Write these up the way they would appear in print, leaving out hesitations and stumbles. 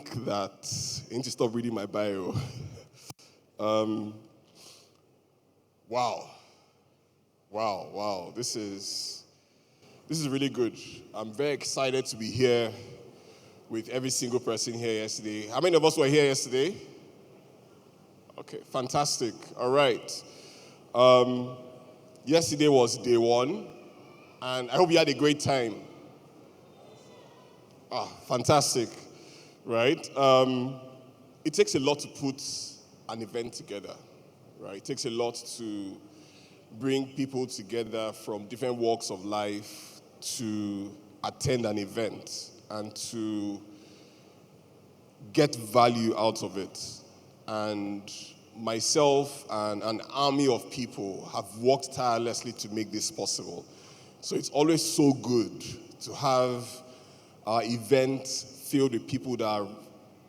think that I need to stop reading my bio. Um, wow. This is really good. I'm very excited to be here with every single person here yesterday. How many of us were here yesterday? Okay, fantastic. All right. Yesterday was day one, and I hope you had a great time. Fantastic, right? It takes a lot to put an event together, right? It takes a lot to bring people together from different walks of life to attend an event and to get value out of it. And myself and an army of people have worked tirelessly to make this possible. So it's always so good to have our event filled with people that are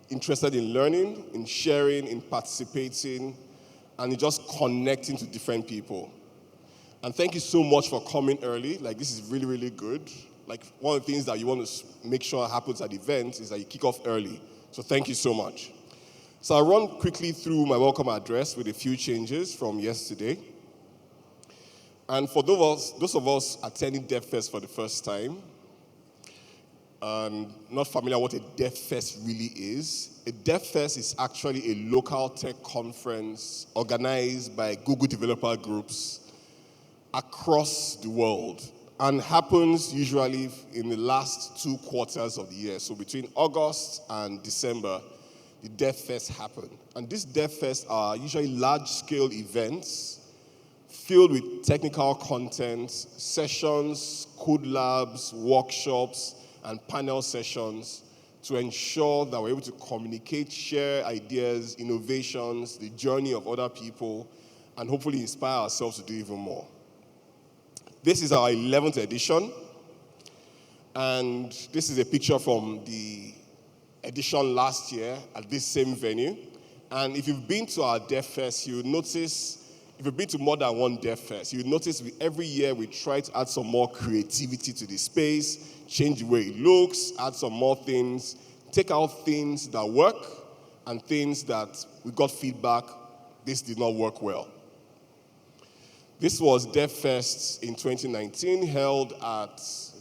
interested in learning, in sharing, in participating, and in just connecting to different people. And thank you so much for coming early. This is really, really good. One of the things that you want to make sure happens at events is that you kick off early. So thank you so much. So I'll run quickly through my welcome address with a few changes from yesterday. And for those of us attending DevFest for the first time, and not familiar what a DevFest really is, a DevFest is actually a local tech conference organized by Google developer groups across the world and happens usually in the last 2 quarters of the year. So between August and December, the DevFest happen. And these DevFests are usually large-scale events filled with technical content, sessions, code labs, workshops, and panel sessions to ensure that we're able to communicate, share ideas, innovations, the journey of other people, and hopefully inspire ourselves to do even more. This is our 11th edition, and this is a picture from the edition last year at this same venue. And if you've been to our DevFest, you'll notice, if you've been to more than one DevFest, you'll notice every year we try to add some more creativity to the space, change the way it looks, add some more things, take out things that work and things that we got feedback, this did not work well. This was DevFest in 2019, held at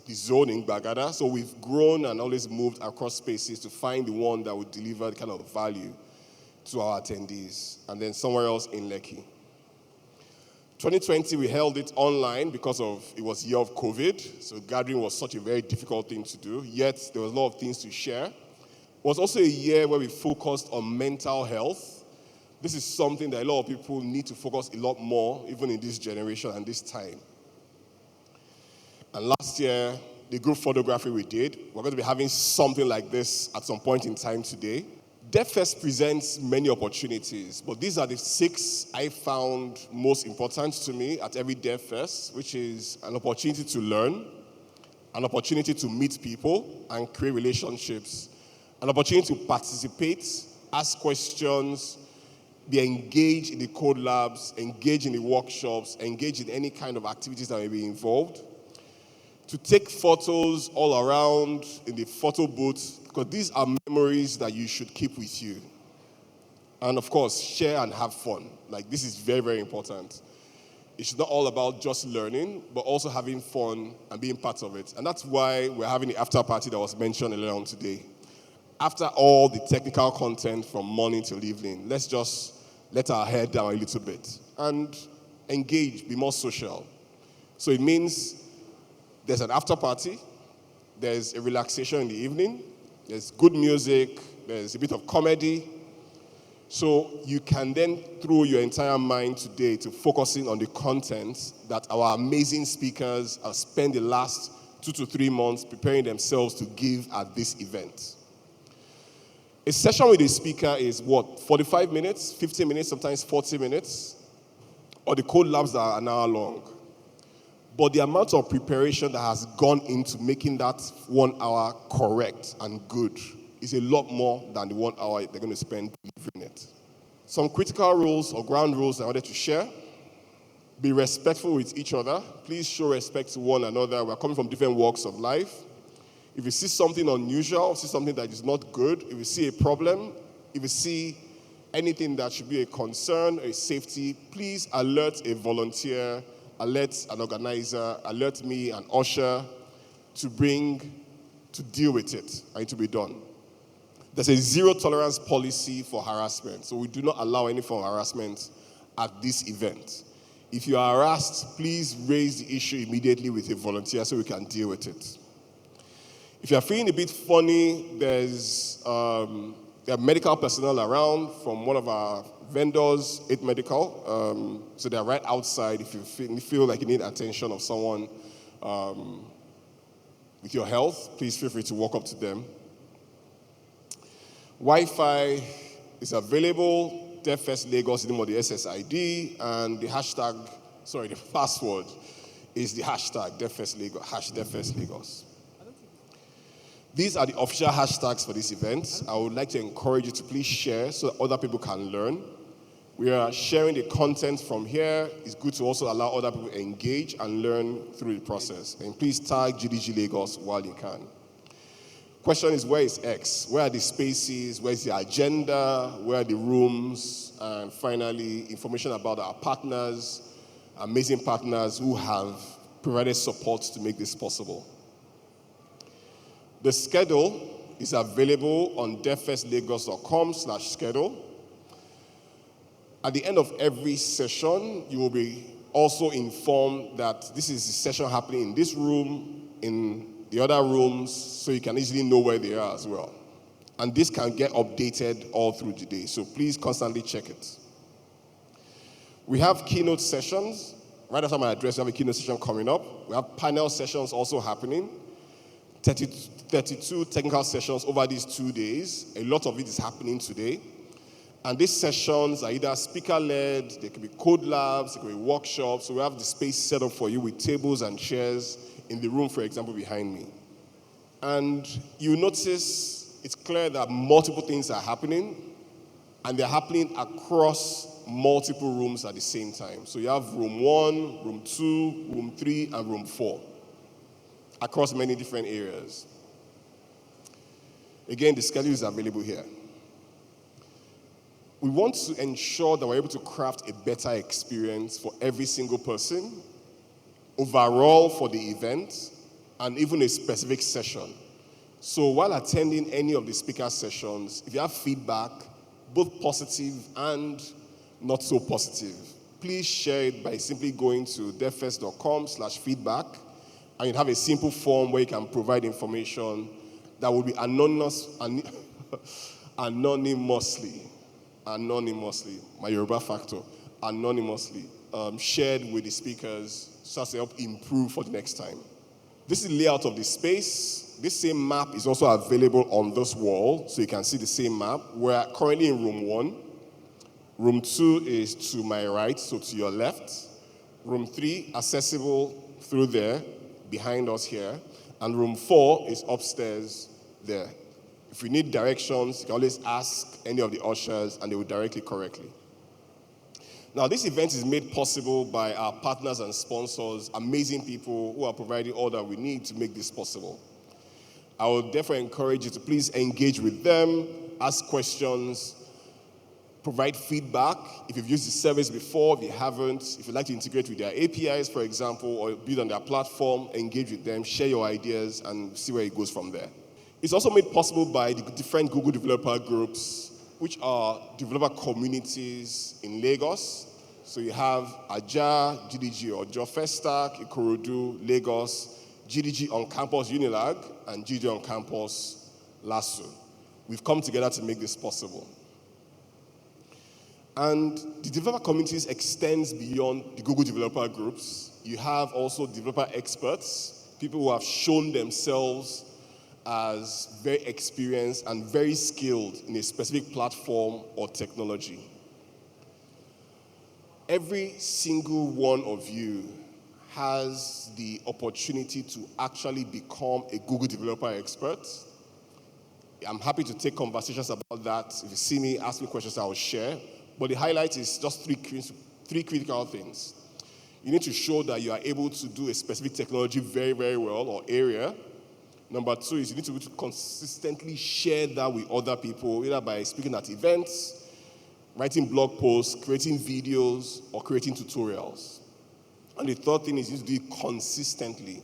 the Zone in Bagada. So we've grown and always moved across spaces to find the one that would deliver the kind of value to our attendees. And then somewhere else in Lekki. 2020, we held it online because it was year of COVID. So gathering was such a very difficult thing to do, yet there was a lot of things to share. It was also a year where we focused on mental health. This is something that a lot of people need to focus a lot more, even in this generation and this time. And last year, the group photography we did, we're going to be having something like this at some point in time today. DevFest presents many opportunities, but these are the 6 I found most important to me at every DevFest, which is an opportunity to learn, an opportunity to meet people and create relationships, an opportunity to participate, ask questions, be engaged in the code labs, engage in the workshops, engage in any kind of activities that may be involved, to take photos all around in the photo booth, because these are memories that you should keep with you. And of course, share and have fun. This is very, very important. It's not all about just learning, but also having fun and being part of it. And that's why we're having the after party that was mentioned earlier on today. After all the technical content from morning till evening, let's just let our hair down a little bit and engage, be more social. So it means there's an after party, there's a relaxation in the evening, there's good music, there's a bit of comedy. So you can then throw your entire mind today to focusing on the content that our amazing speakers have spent the last 2 to 3 months preparing themselves to give at this event. A session with a speaker is 45 minutes, 50 minutes, sometimes 40 minutes, or the code labs that are an hour long. But the amount of preparation that has gone into making that 1 hour correct and good is a lot more than the 1 hour they're going to spend delivering it. Some critical rules or ground rules I wanted to share. Be respectful with each other. Please show respect to one another. We're coming from different walks of life. If you see something unusual, see something that is not good, if you see a problem, if you see anything that should be a concern, a safety, please alert a volunteer, alert an organizer, alert me, an usher, to deal with it and it to be done. There's a zero tolerance policy for harassment, so we do not allow any form of harassment at this event. If you are harassed, please raise the issue immediately with a volunteer so we can deal with it. If you're feeling a bit funny, there are medical personnel around from one of our vendors, 8 Medical. So they're right outside if you feel like you need attention of someone with your health, please feel free to walk up to them. Wi-Fi is available. DevFest Lagos is the SSID, and the password is the hashtag DevFest Lagos, #DevFest Lagos. These are the official hashtags for this event. I would like to encourage you to please share so that other people can learn. We are sharing the content from here. It's good to also allow other people to engage and learn through the process. And please tag GDG Lagos while you can. Question is, where is X? Where are the spaces? Where is the agenda? Where are the rooms? And finally, information about our partners, amazing partners who have provided support to make this possible. The schedule is available on devfestlagos.com/schedule. At the end of every session, you will be also informed that this is the session happening in this room, in the other rooms, so you can easily know where they are as well. And this can get updated all through the day, so please constantly check it. We have keynote sessions. Right after my address, we have a keynote session coming up. We have panel sessions also happening. 32 technical sessions over these 2 days. A lot of it is happening today. And these sessions are either speaker-led, they can be code labs, they can be workshops. So we have the space set up for you with tables and chairs in the room, for example, behind me. And you notice it's clear that multiple things are happening, and they're happening across multiple rooms at the same time. So you have room 1, room 2, room 3, and room 4, across many different areas. Again, the schedule is available here. We want to ensure that we're able to craft a better experience for every single person, overall for the event, and even a specific session. So while attending any of the speaker sessions, if you have feedback, both positive and not so positive, please share it by simply going to devfest.com/feedback, and you have a simple form where you can provide information that will be anonymously, my Yoruba factor, anonymously shared with the speakers so as to help improve for the next time. This is the layout of the space. This same map is also available on this wall, so you can see the same map. We're currently in room 1. Room 2 is to my right, so to your left. Room 3, accessible through there, behind us here. And room 4 is upstairs there. If you need directions, you can always ask any of the ushers and they will direct you correctly. Now, this event is made possible by our partners and sponsors, amazing people who are providing all that we need to make this possible. I would therefore encourage you to please engage with them, ask questions, provide feedback. If you've used the service before, if you haven't, if you'd like to integrate with their APIs, for example, or build on their platform, engage with them, share your ideas, and see where it goes from there. It's also made possible by the different Google developer groups, which are developer communities in Lagos. So you have Aja, GDG or Jofestack, Ikorodu, Lagos, GDG on campus Unilag, and GDG on campus LASU. We've come together to make this possible. And the developer communities extends beyond the Google developer groups. You have also developer experts, people who have shown themselves as very experienced and very skilled in a specific platform or technology. Every single one of you has the opportunity to actually become a Google developer expert. I'm happy to take conversations about that. If you see me, ask me questions, I will share. But the highlight is just three critical things. You need to show that you are able to do a specific technology very, very well or area. Number two is you need to be able to consistently share that with other people, either by speaking at events, writing blog posts, creating videos, or creating tutorials. And the third thing is you need to do it consistently.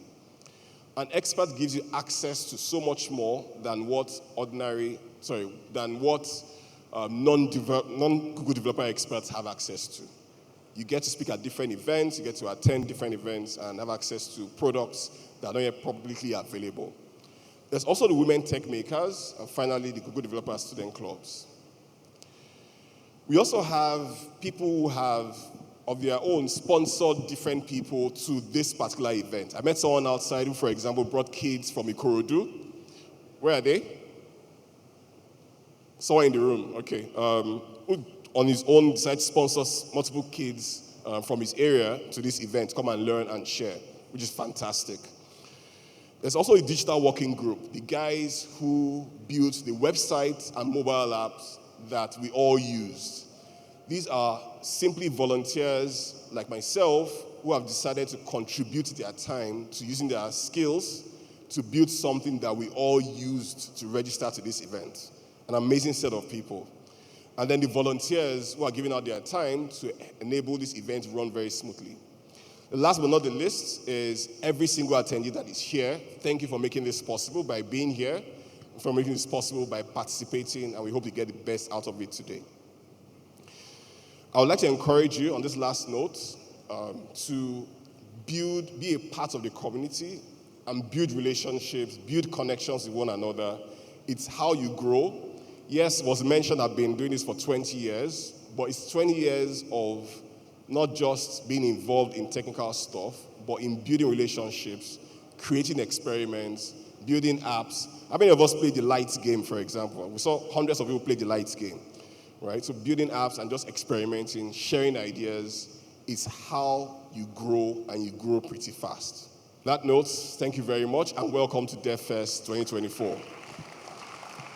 An expert gives you access to so much more than what non-Google developer experts have access to. You get to speak at different events, you get to attend different events, and have access to products that are not yet publicly available. There's also the women tech makers, and finally, the Google developer student clubs. We also have people who have, of their own, sponsored different people to this particular event. I met someone outside who, for example, brought kids from Ikorodu. Where are they? Someone in the room, okay. Who on his own decided to sponsor multiple kids from his area to this event, come and learn and share, which is fantastic. There's also a digital working group, the guys who built the websites and mobile apps that we all use. These are simply volunteers like myself who have decided to contribute their time to using their skills to build something that we all used to register to this event. An amazing set of people. And then the volunteers who are giving out their time to enable this event to run very smoothly. The last but not the least is every single attendee that is here. Thank you for making this possible by being here, for making this possible by participating, and we hope to get the best out of it today. I would like to encourage you on this last note to be a part of the community and build relationships, build connections with one another. It's how you grow. Yes, it was mentioned I've been doing this for 20 years, but it's 20 years of not just being involved in technical stuff, but in building relationships, creating experiments, building apps. How many of us played the lights game, for example? We saw hundreds of people play the lights game, right? So building apps and just experimenting, sharing ideas is how you grow, and you grow pretty fast. On that note, thank you very much, and welcome to DevFest 2024.